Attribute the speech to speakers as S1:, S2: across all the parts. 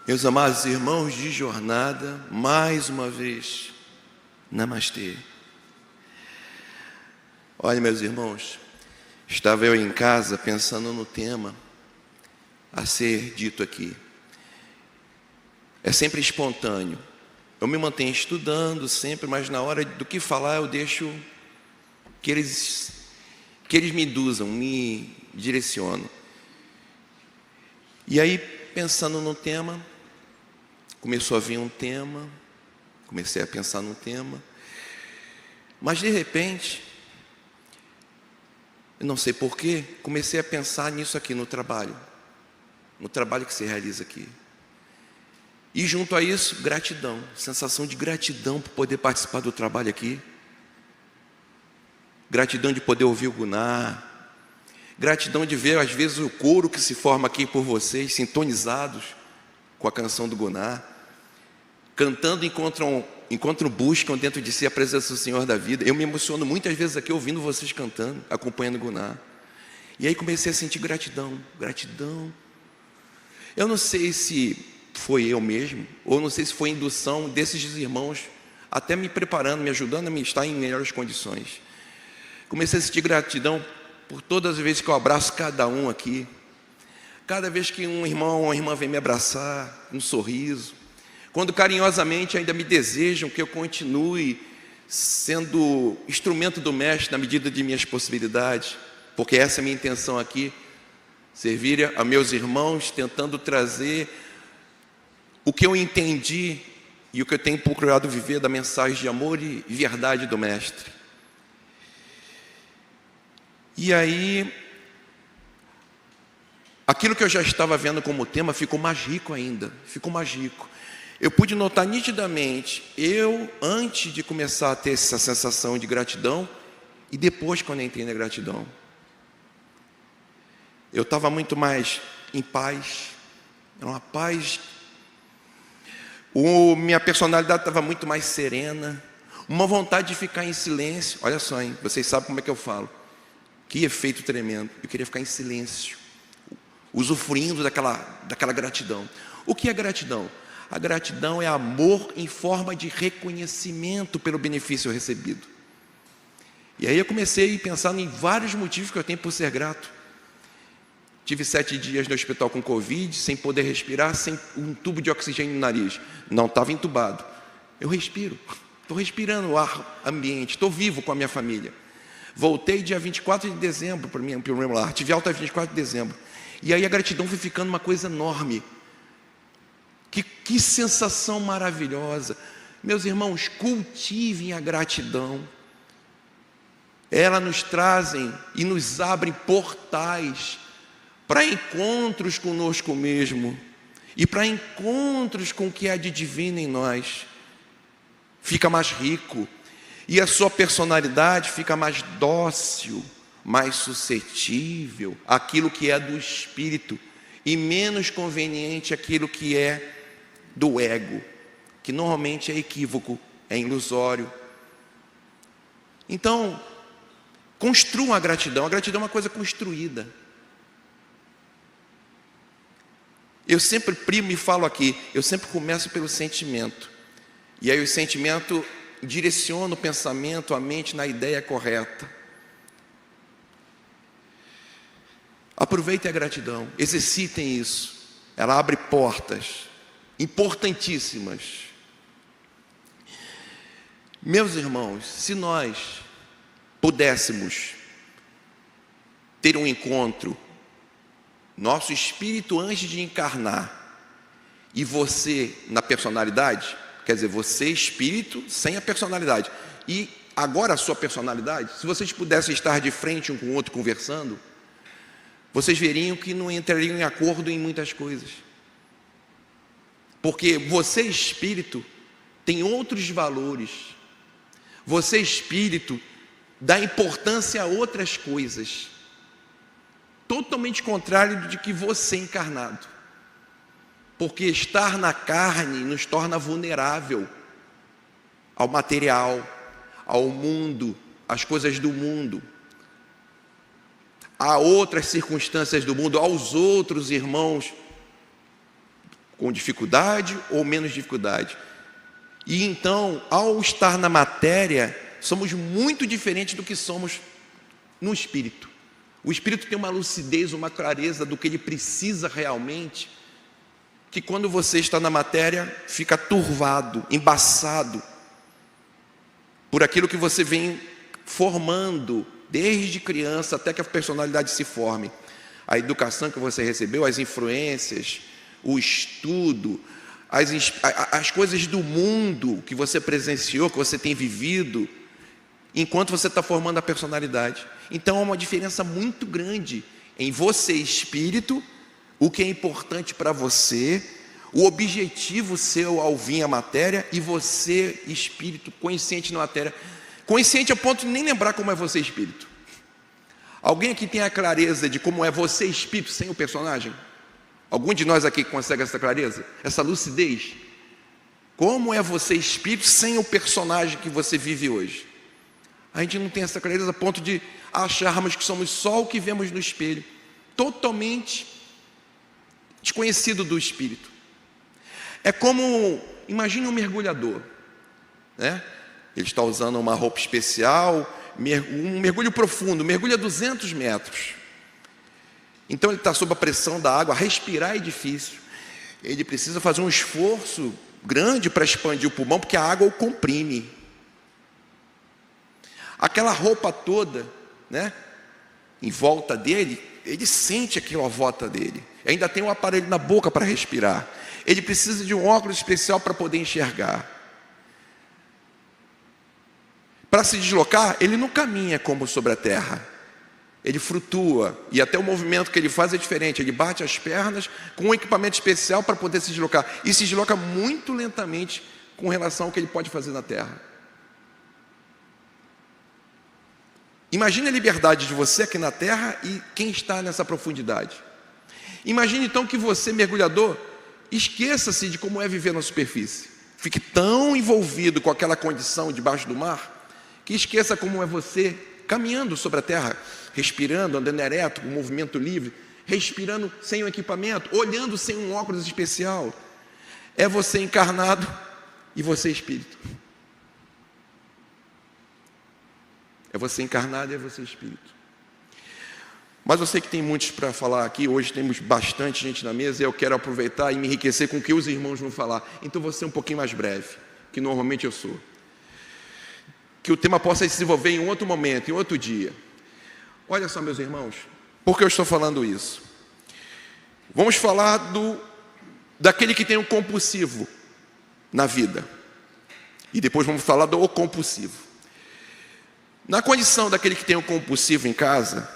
S1: Meus amados irmãos de jornada, mais uma vez, namastê. Olha, meus irmãos, estava eu em casa pensando no tema a ser dito aqui. É sempre espontâneo. Eu me mantenho estudando sempre, mas na hora do que falar eu deixo que eles me induzam, me direcionam. E aí, pensando no tema, começou a vir um tema, comecei a pensar no tema, mas de repente, eu não sei porquê, comecei a pensar nisso aqui no trabalho que se realiza aqui. E junto a isso, gratidão, sensação de gratidão por poder participar do trabalho aqui, gratidão de poder ouvir o Gunnar, gratidão de ver às vezes o coro que se forma aqui por vocês, sintonizados com a canção do Gunnar, cantando encontram buscam dentro de si a presença do Senhor da vida. Eu me emociono muitas vezes aqui ouvindo vocês cantando, acompanhando o Gunnar. E aí comecei a sentir gratidão. Eu não sei se foi eu mesmo, ou não sei se foi indução desses irmãos, até me preparando, me ajudando a me estar em melhores condições. Comecei a sentir gratidão por todas as vezes que eu abraço cada um aqui, cada vez que um irmão ou uma irmã vem me abraçar, um sorriso, quando carinhosamente ainda me desejam que eu continue sendo instrumento do Mestre na medida de minhas possibilidades, porque essa é a minha intenção aqui, servir a meus irmãos, tentando trazer o que eu entendi e o que eu tenho procurado viver da mensagem de amor e verdade do Mestre. E aí, aquilo que eu já estava vendo como tema ficou mais rico ainda, Eu pude notar nitidamente, antes de começar a ter essa sensação de gratidão, e depois quando eu entrei na gratidão. Eu estava muito mais em paz, era uma paz. Minha personalidade estava muito mais serena, uma vontade de ficar em silêncio. Olha só, hein? Vocês sabem como é que eu falo. Que efeito tremendo. Eu queria ficar em silêncio, usufruindo daquela gratidão. O que é gratidão? A gratidão é amor em forma de reconhecimento pelo benefício recebido. E aí eu comecei a pensar em vários motivos que eu tenho por ser grato. Tive 7 dias no hospital com Covid, sem poder respirar, sem um tubo de oxigênio no nariz. Não estava entubado. Eu respiro, estou respirando o ar ambiente, estou vivo com a minha família. Voltei dia 24 de dezembro para o meu lar, tive alta 24 de dezembro. E aí a gratidão foi ficando uma coisa enorme. Que sensação maravilhosa. Meus irmãos, cultivem a gratidão. Ela nos trazem e nos abrem portais para encontros conosco mesmo e para encontros com o que há de divino em nós. Fica mais rico e a sua personalidade fica mais dócil, mais suscetível àquilo que é do espírito e menos conveniente àquilo que é do ego, que normalmente é equívoco, é ilusório. Então, construam a gratidão é uma coisa construída. Eu sempre primo e falo aqui, eu sempre começo pelo sentimento. E aí o sentimento direciona o pensamento, a mente na ideia correta. Aproveitem a gratidão, exercitem isso. Ela abre portas importantíssimas. Meus irmãos, se nós pudéssemos ter um encontro, nosso espírito antes de encarnar, e você na personalidade, quer dizer, você espírito sem a personalidade, e agora a sua personalidade, se vocês pudessem estar de frente um com o outro conversando, vocês veriam que não entrariam em acordo em muitas coisas. Porque você espírito tem outros valores. Você espírito dá importância a outras coisas. Totalmente contrário de que você encarnado. Porque estar na carne nos torna vulnerável ao material, ao mundo, às coisas do mundo, a outras circunstâncias do mundo, aos outros irmãos, com dificuldade ou menos dificuldade. E então, ao estar na matéria, somos muito diferentes do que somos no espírito. O espírito tem uma lucidez, uma clareza do que ele precisa realmente, que quando você está na matéria, fica turvado, embaçado, por aquilo que você vem formando, desde criança até que a personalidade se forme. A educação que você recebeu, as influências, o estudo, as coisas do mundo que você presenciou, que você tem vivido, enquanto você está formando a personalidade. Então há uma diferença muito grande em você, espírito, o que é importante para você, o objetivo seu ao vir à matéria, e você, espírito, consciente na matéria. Consciente a ponto de nem lembrar como é você, espírito. Alguém aqui tem a clareza de como é você, espírito, sem o personagem? Algum de nós aqui consegue essa clareza? Essa lucidez? Como é você, espírito, sem o personagem que você vive hoje? A gente não tem essa clareza a ponto de acharmos que somos só o que vemos no espelho, totalmente desconhecido do espírito. É como, imagine um mergulhador, né? Ele está usando uma roupa especial, um mergulho profundo, mergulha 200 metros. Então ele está sob a pressão da água, respirar é difícil. Ele precisa fazer um esforço grande para expandir o pulmão, porque a água o comprime. Aquela roupa toda, né, em volta dele, ele sente aquilo à volta dele. Ainda tem um aparelho na boca para respirar. Ele precisa de um óculos especial para poder enxergar. Para se deslocar, ele não caminha como sobre a terra. Ele flutua, e até o movimento que ele faz é diferente. Ele bate as pernas com um equipamento especial para poder se deslocar. E se desloca muito lentamente com relação ao que ele pode fazer na terra. Imagine a liberdade de você aqui na terra e quem está nessa profundidade. Imagine então que você, mergulhador, esqueça-se de como é viver na superfície. Fique tão envolvido com aquela condição debaixo do mar, que esqueça como é você caminhando sobre a terra, respirando, andando ereto, com movimento livre, respirando sem um equipamento, olhando sem um óculos especial. É você encarnado e você espírito. É você encarnado e é você espírito. Mas eu sei que tem muitos para falar aqui. Hoje temos bastante gente na mesa e eu quero aproveitar e me enriquecer com o que os irmãos vão falar. Então vou ser um pouquinho mais breve, que normalmente eu sou. Que o tema possa se desenvolver em outro momento, em outro dia. Olha só, meus irmãos, por que eu estou falando isso? Vamos falar daquele que tem um compulsivo na vida. E depois vamos falar do compulsivo. Na condição daquele que tem um compulsivo em casa,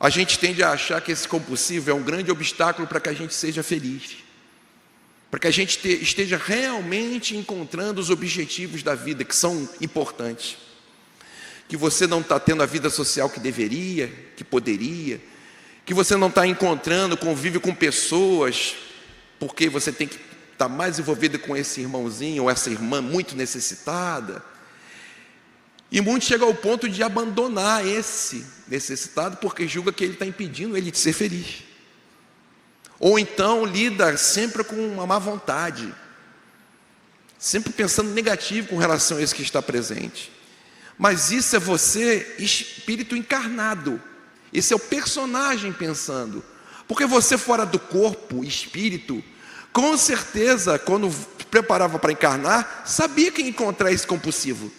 S1: a gente tende a achar que esse compulsivo é um grande obstáculo para que a gente seja feliz, para que a gente esteja realmente encontrando os objetivos da vida, que são importantes. Que você não está tendo a vida social que deveria, que poderia, que você não está encontrando convívio com pessoas, porque você tem que estar mais envolvido com esse irmãozinho ou essa irmã muito necessitada. E muitos chegam ao ponto de abandonar esse necessitado porque julga que ele está impedindo ele de ser feliz. Ou então lida sempre com uma má vontade, sempre pensando negativo com relação a esse que está presente. Mas isso é você, espírito encarnado. Esse é o personagem pensando. Porque você fora do corpo, espírito, com certeza, quando preparava para encarnar, sabia que ia encontrar esse compulsivo.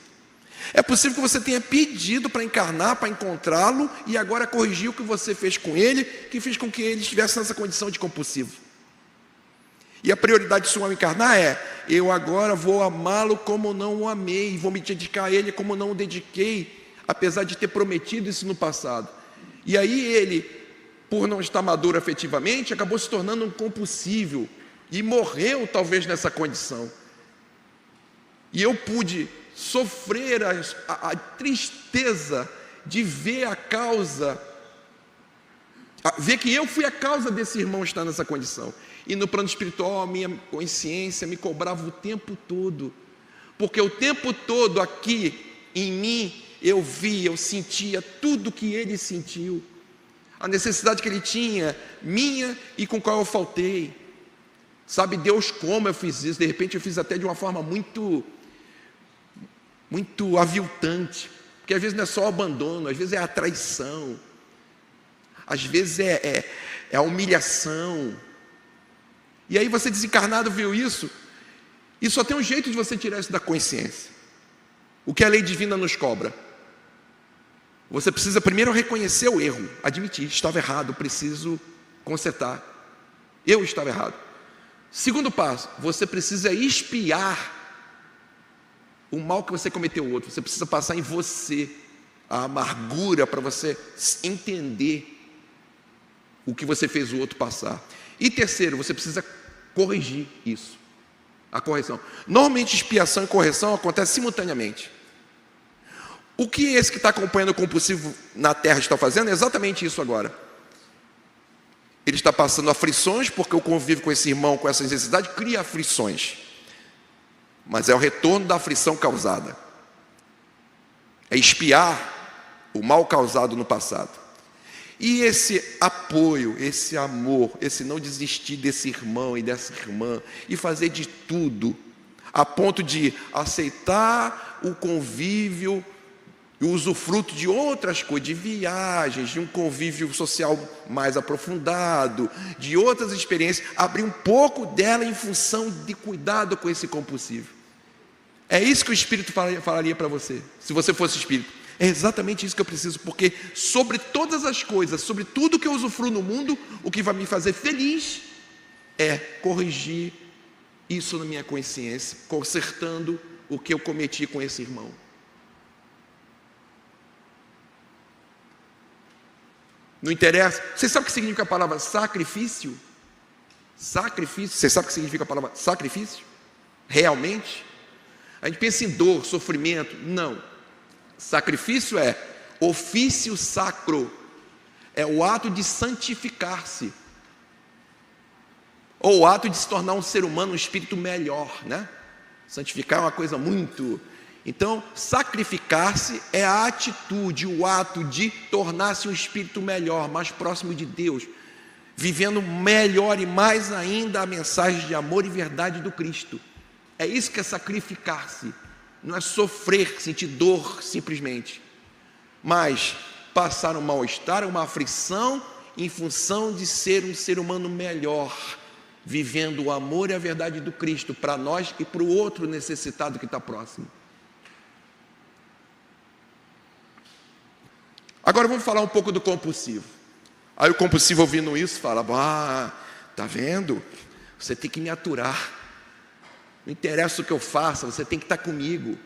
S1: É possível que você tenha pedido para encarnar, para encontrá-lo, e agora corrigiu o que você fez com ele, que fez com que ele estivesse nessa condição de compulsivo. E a prioridade sua ao encarnar é: eu agora vou amá-lo como não o amei, vou me dedicar a ele como não o dediquei, apesar de ter prometido isso no passado. E aí ele, por não estar maduro afetivamente, acabou se tornando um compulsivo, e morreu talvez nessa condição. E eu pude sofrer a tristeza de ver a causa, ver que eu fui a causa desse irmão estar nessa condição. E no plano espiritual a minha consciência me cobrava o tempo todo, porque o tempo todo aqui em mim eu via, eu sentia tudo que ele sentiu. a necessidade que ele tinha, minha e com qual eu faltei. Sabe Deus como eu fiz isso? De repente eu fiz até de uma forma muito aviltante, porque às vezes não é só o abandono, às vezes é a traição, às vezes é a humilhação. E aí você desencarnado viu isso, e só tem um jeito de você tirar isso da consciência. O que a lei divina nos cobra? Você precisa primeiro reconhecer o erro, admitir, estava errado, preciso consertar, eu estava errado. Segundo passo, você precisa expiar o mal que você cometeu ao outro. Você precisa passar em você a amargura para você entender o que você fez o outro passar. E terceiro, você precisa corrigir isso, a correção. Normalmente expiação e correção acontecem simultaneamente. O que esse que está acompanhando o compulsivo na Terra está fazendo é exatamente isso agora. Ele está passando aflições, porque o convívio com esse irmão, com essa necessidade, cria aflições. Mas é o retorno da aflição causada. É expiar o mal causado no passado. E esse apoio, esse amor, esse não desistir desse irmão e dessa irmã, e fazer de tudo, a ponto de aceitar o convívio, o usufruto de outras coisas, de viagens, de um convívio social mais aprofundado, de outras experiências, abrir um pouco dela em função de cuidado com esse compulsivo. É isso que o Espírito falaria para você, se você fosse Espírito. É exatamente isso que eu preciso, porque sobre todas as coisas, sobre tudo que eu usufruo no mundo, o que vai me fazer feliz é corrigir isso na minha consciência, consertando o que eu cometi com esse irmão. Não interessa. Você sabe o que significa a palavra sacrifício? Sacrifício. Você sabe o que significa a palavra sacrifício? Realmente? A gente pensa em dor, sofrimento. Não. Sacrifício é ofício sacro. É o ato de santificar-se. Ou o ato de se tornar um ser humano, um espírito melhor, né? Santificar é uma coisa muito... Então, sacrificar-se é a atitude, o ato de tornar-se um espírito melhor, mais próximo de Deus, vivendo melhor e mais ainda a mensagem de amor e verdade do Cristo. É isso que é sacrificar-se, não é sofrer, sentir dor simplesmente, mas passar um mal-estar, uma aflição em função de ser um ser humano melhor, vivendo o amor e a verdade do Cristo para nós e para o outro necessitado que está próximo. Agora vamos falar um pouco do compulsivo. Aí o compulsivo, ouvindo isso, fala: tá vendo? Você tem que me aturar. Não interessa o que eu faça, você tem que estar comigo.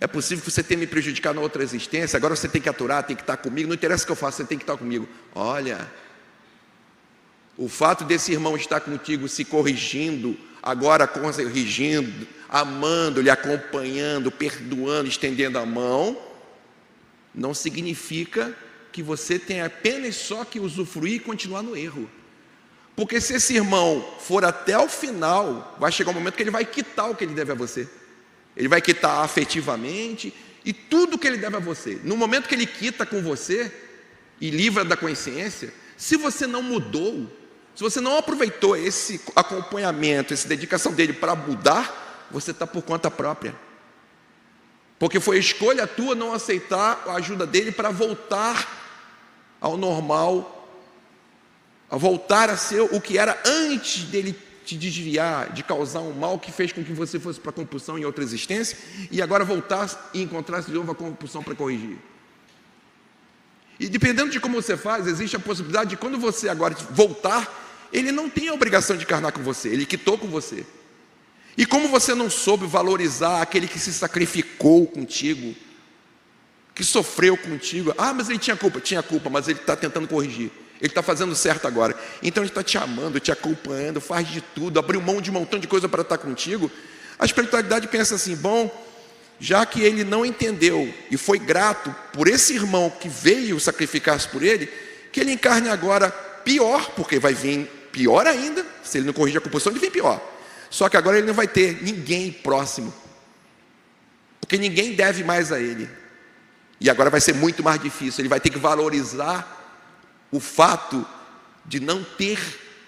S1: É possível que você tenha me prejudicado na outra existência, agora você tem que aturar, tem que estar comigo. Não interessa o que eu faça, você tem que estar comigo. Olha, o fato desse irmão estar contigo, se corrigindo, agora corrigindo, amando, lhe acompanhando, perdoando, estendendo a mão, não significa que você tenha apenas só que usufruir e continuar no erro. Porque se esse irmão for até o final, vai chegar um momento que ele vai quitar o que ele deve a você. Ele vai quitar afetivamente e tudo que ele deve a você. No momento que ele quita com você e livra da consciência, se você não mudou, se você não aproveitou esse acompanhamento, essa dedicação dele para mudar, você está por conta própria. Porque foi escolha tua não aceitar a ajuda dele para voltar ao normal, a voltar a ser o que era antes dele te desviar, de causar um mal que fez com que você fosse para a compulsão em outra existência, e agora voltar e encontrar-se de novo a compulsão para corrigir. E dependendo de como você faz, existe a possibilidade de quando você agora voltar, ele não tem a obrigação de encarnar com você, ele quitou com você. E como você não soube valorizar aquele que se sacrificou contigo, que sofreu contigo, mas ele tinha culpa, mas ele está tentando corrigir, ele está fazendo certo agora, então ele está te amando, te acompanhando, faz de tudo, abriu mão de um montão de coisa para estar contigo. A espiritualidade pensa assim: bom, já que ele não entendeu e foi grato por esse irmão que veio sacrificar-se por ele, que ele encarne agora pior, porque vai vir pior ainda, se ele não corrigir a compulsão, ele vem pior. Só que agora ele não vai ter ninguém próximo, porque ninguém deve mais a ele. E agora vai ser muito mais difícil, ele vai ter que valorizar o fato de não ter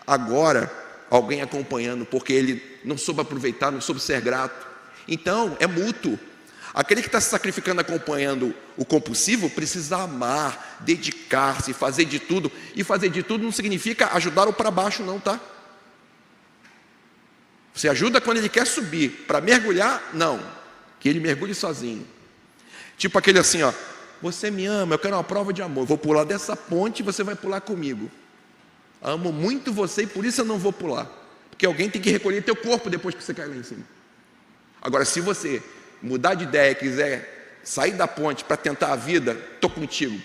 S1: agora alguém acompanhando, porque ele não soube aproveitar, não soube ser grato. Então, é mútuo. Aquele que está se sacrificando acompanhando o compulsivo precisa amar, dedicar-se, fazer de tudo. E fazer de tudo não significa ajudar o para baixo não, tá? Você ajuda quando ele quer subir. Para mergulhar, não. Que ele mergulhe sozinho. Tipo aquele assim, ó. Você me ama, eu quero uma prova de amor. Vou pular dessa ponte e você vai pular comigo. Amo muito você e por isso eu não vou pular. Porque alguém tem que recolher teu corpo depois que você cai lá em cima. Agora, se você mudar de ideia, quiser sair da ponte para tentar a vida, estou contigo.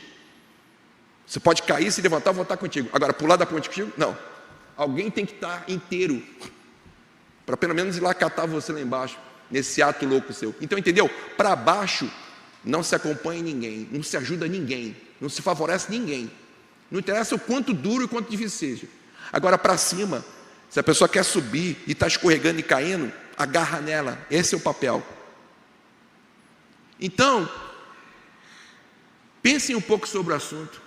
S1: Você pode cair, se levantar, vou estar contigo. Agora, pular da ponte contigo? Não. Alguém tem que estar inteiro para pelo menos ir lá catar você lá embaixo, nesse ato louco seu. Então, entendeu? Para baixo não se acompanha ninguém, não se ajuda ninguém, não se favorece ninguém. Não interessa o quanto duro e quanto difícil seja. Agora, para cima, se a pessoa quer subir e está escorregando e caindo, agarra nela. Esse é o papel. Então, pensem um pouco sobre o assunto.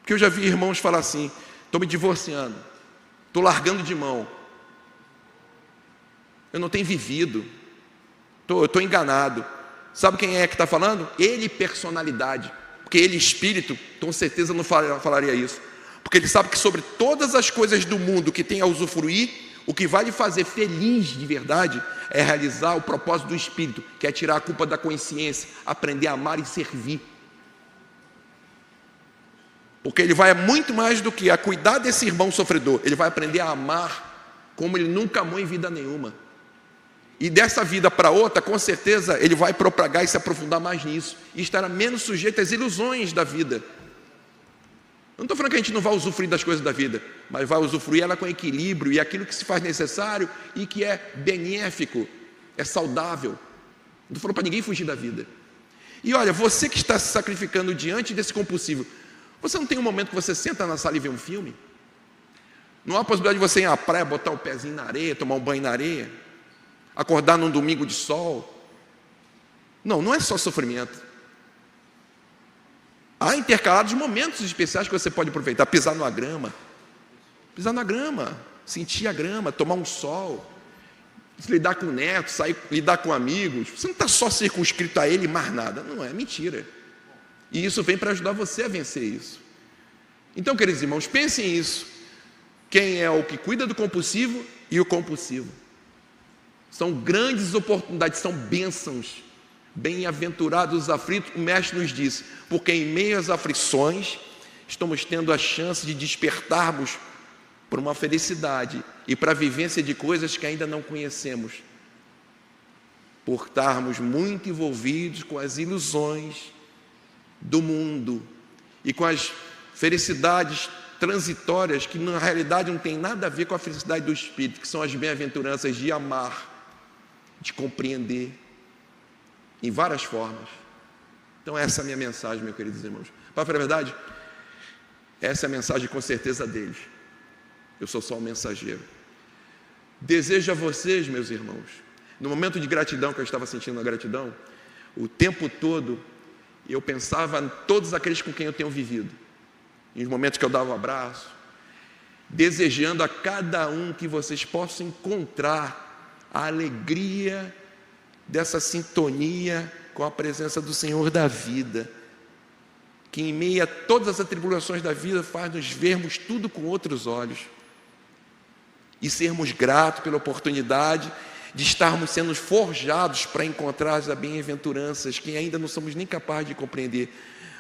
S1: Porque eu já vi irmãos falar assim: estou me divorciando, estou largando de mão, eu não tenho vivido, eu estou enganado. Sabe quem é que está falando? Ele, personalidade. Porque ele, espírito, com certeza não falaria isso. Porque ele sabe que sobre todas as coisas do mundo que tem a usufruir, o que vai lhe fazer feliz de verdade é realizar o propósito do Espírito, que é tirar a culpa da consciência, aprender a amar e servir. Porque ele vai muito mais do que a cuidar desse irmão sofredor, ele vai aprender a amar como ele nunca amou em vida nenhuma. E dessa vida para outra, com certeza, ele vai propagar e se aprofundar mais nisso, e estará menos sujeito às ilusões da vida. Eu não estou falando que a gente não vai usufruir das coisas da vida, mas vai usufruir ela com equilíbrio e aquilo que se faz necessário e que é benéfico, é saudável. Não estou falando para ninguém fugir da vida. E olha, você que está se sacrificando diante desse compulsivo, você não tem um momento que você senta na sala e vê um filme? Não há possibilidade de você ir à praia, botar o pezinho na areia, tomar um banho na areia, acordar num domingo de sol? Não, não é só sofrimento. Há intercalados momentos especiais que você pode aproveitar. Pisar na grama, sentir a grama, tomar um sol, lidar com netos, sair, lidar com amigos. Você não está só circunscrito a ele e mais nada. Não é, mentira. E isso vem para ajudar você a vencer isso. Então, queridos irmãos, pensem nisso. Quem é o que cuida do compulsivo e o compulsivo? São grandes oportunidades, são bênçãos. Bem-aventurados os aflitos, o mestre nos disse, porque em meio às aflições estamos tendo a chance de despertarmos para uma felicidade e para a vivência de coisas que ainda não conhecemos, por estarmos muito envolvidos com as ilusões do mundo e com as felicidades transitórias que na realidade não tem nada a ver com a felicidade do Espírito, que são as bem-aventuranças de amar, de compreender, em várias formas. Então essa é a minha mensagem, meus queridos irmãos. Para falar a verdade, essa é a mensagem com certeza deles. Eu sou só um mensageiro. Desejo a vocês, meus irmãos, no momento de gratidão que eu estava sentindo a gratidão, o tempo todo eu pensava em todos aqueles com quem eu tenho vivido, em momentos que eu dava um abraço, desejando a cada um que vocês possam encontrar a alegria dessa sintonia com a presença do Senhor da vida, que em meio a todas as atribulações da vida faz nos vermos tudo com outros olhos e sermos gratos pela oportunidade de estarmos sendo forjados para encontrar as bem-aventuranças que ainda não somos nem capazes de compreender,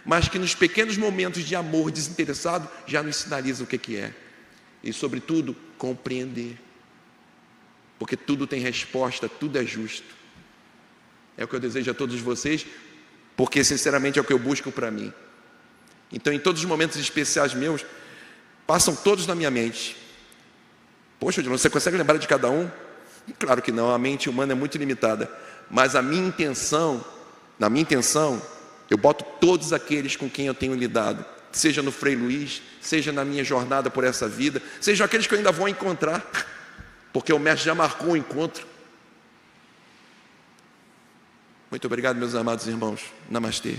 S1: mas que nos pequenos momentos de amor desinteressado já nos sinaliza o que é, e sobretudo compreender, porque tudo tem resposta, tudo é justo. É o que eu desejo a todos vocês, porque sinceramente é o que eu busco para mim. Então, em todos os momentos especiais meus, passam todos na minha mente. Poxa, Dilon, você consegue lembrar de cada um? Claro que não, a mente humana é muito limitada. Mas na minha intenção, eu boto todos aqueles com quem eu tenho lidado, seja no Frei Luís, seja na minha jornada por essa vida, seja aqueles que eu ainda vou encontrar, porque o mestre já marcou o encontro. Muito obrigado, meus amados irmãos. Namastê.